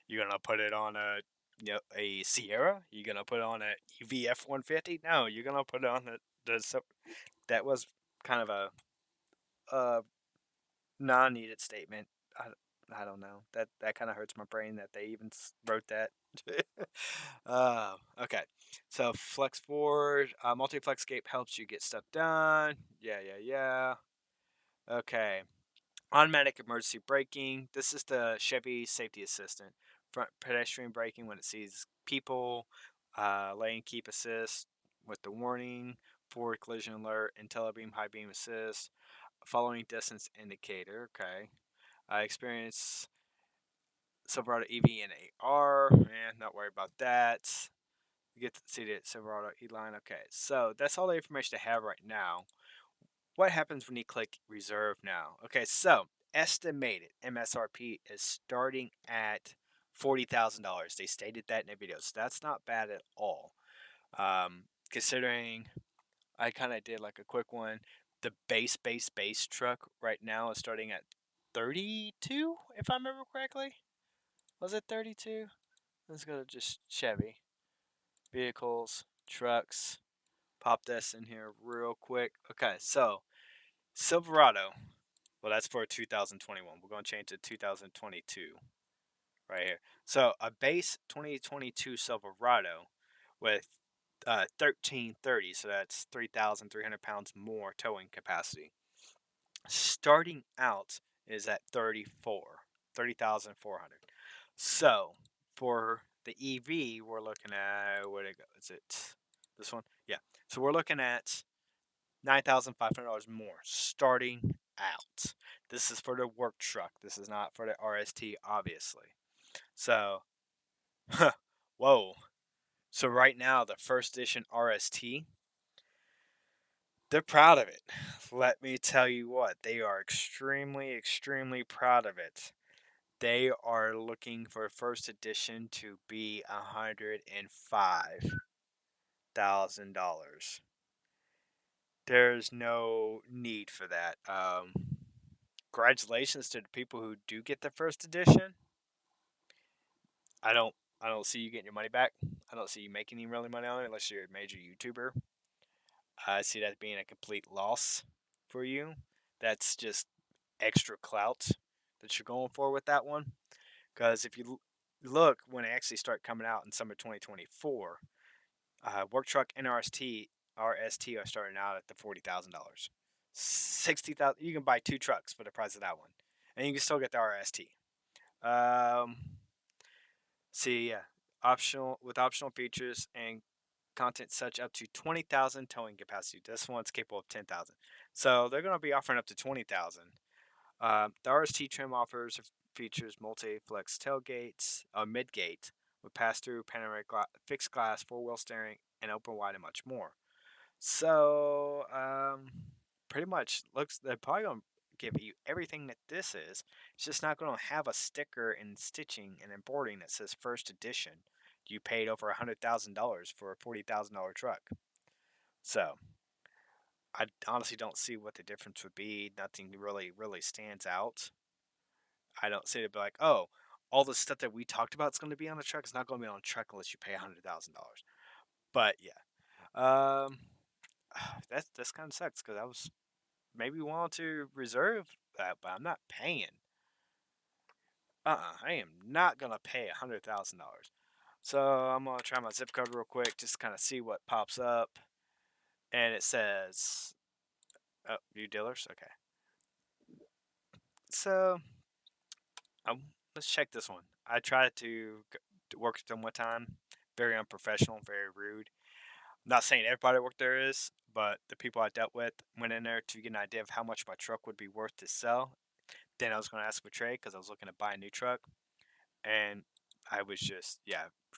You're going to put it on a Sierra? You're going to put it on a EV F-150? No, you're going to put it on that was kind of a non-needed statement. I don't know. That kind of hurts my brain that they even wrote that. Okay. So flex forward, multi-flex scape helps you get stuff done. Yeah. Okay. Automatic emergency braking. This is the Chevy safety assistant. Front pedestrian braking when it sees people. Lane keep assist with the warning. Forward collision alert. Intellibeam high beam assist. Following distance indicator. Okay. Experience Silverado EV and AR. Not worried about that. You get to see the Silverado E-Line. Okay, so that's all the information I have right now. What happens when you click reserve now? Okay, so estimated MSRP is starting at $40,000. They stated that in their video, so that's not bad at all. Considering I kind of did like a quick one, the base truck right now is starting at 32, if I remember correctly. Was it 32? Let's go to just Chevy. Vehicles, trucks. Pop this in here real quick. Okay, so Silverado. Well, that's for 2021. We're going to change to 2022 right here. So a base 2022 Silverado with 1330, so that's 3,300 pounds more towing capacity. Starting out is at 30,400. So for the EV, we're looking at, where'd it go? Is it this one? Yeah. So we're looking at $9,500 more starting out. This is for the work truck. This is not for the RST, obviously. So, whoa. So right now, the first edition RST, they're proud of it. Let me tell you what, they are extremely, extremely proud of it. They are looking for first edition to be $105,000. There's no need for that. Congratulations to the people who do get the first edition. I don't see you getting your money back. I don't see you making any really money on it unless you're a major YouTuber. I see that being a complete loss for you. That's just extra clout that you're going for with that one. Because if you look, when it actually start coming out in summer 2024, work truck and RST are starting out at the $40,000. 60,000. You can buy 2 trucks for the price of that one, and you can still get the RST. See, yeah, optional features and content such up to 20,000 towing capacity. This one's capable of 10,000. So they're going to be offering up to 20,000. The RST trim offers features multi-flex tailgates, mid-gate with pass-through panoramic fixed glass, 4-wheel steering, and open wide, and much more. So pretty much they're probably going to give you everything that this is. It's just not going to have a sticker and stitching and embroidering that says first edition. You paid over $100,000 for a $40,000 truck. So I honestly don't see what the difference would be. Nothing really stands out. I don't see it be like, oh, all the stuff that we talked about is going to be on the truck. It's not going to be on the truck unless you pay $100,000. But yeah, that's kind of sucks because I was maybe wanting to reserve that, but I'm not paying. I am not gonna pay $100,000. So I'm gonna try my zip code real quick, just kind of see what pops up, and it says, "Oh, view dealers." Okay. So let's check this one. I tried to work with them one time. Very unprofessional, very rude. I'm not saying everybody that worked there is, but the people I dealt with went in there to get an idea of how much my truck would be worth to sell. Then I was going to ask for trade because I was looking to buy a new truck. And I was just,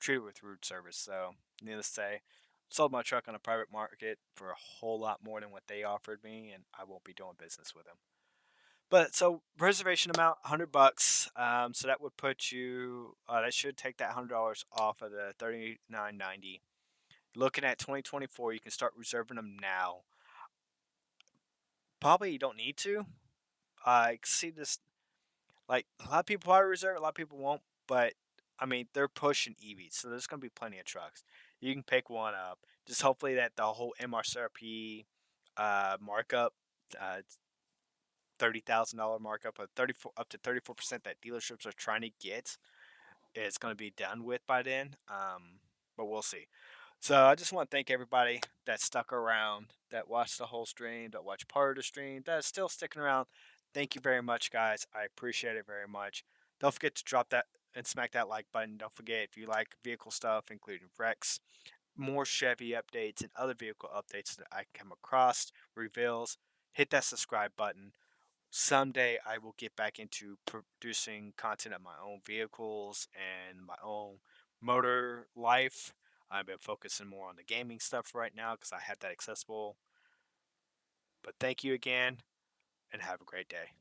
treated with rude service. So, needless to say, sold my truck on a private market for a whole lot more than what they offered me, and I won't be doing business with them. But so reservation amount, $100. So that would put you. That should take that $100 off of the $39.90. Looking at 2024, you can start reserving them now. Probably you don't need to. I see this. Like a lot of people probably reserve, a lot of people won't. But I mean, they're pushing EVs, so there's gonna be plenty of trucks. You can pick one up. Just hopefully that the whole MSRP markup, $30,000 markup, of up to 34% that dealerships are trying to get, is going to be done with by then. But we'll see. So I just want to thank everybody that stuck around, that watched the whole stream, that watched part of the stream, that is still sticking around. Thank you very much, guys. I appreciate it very much. Don't forget to drop that and smack that like button. Don't forget, if you like vehicle stuff, including Rex, more Chevy updates, and other vehicle updates that I come across, reveals, hit that subscribe button. Someday I will get back into producing content of my own vehicles and my own motor life. I've been focusing more on the gaming stuff right now because I have that accessible. But thank you again, and have a great day.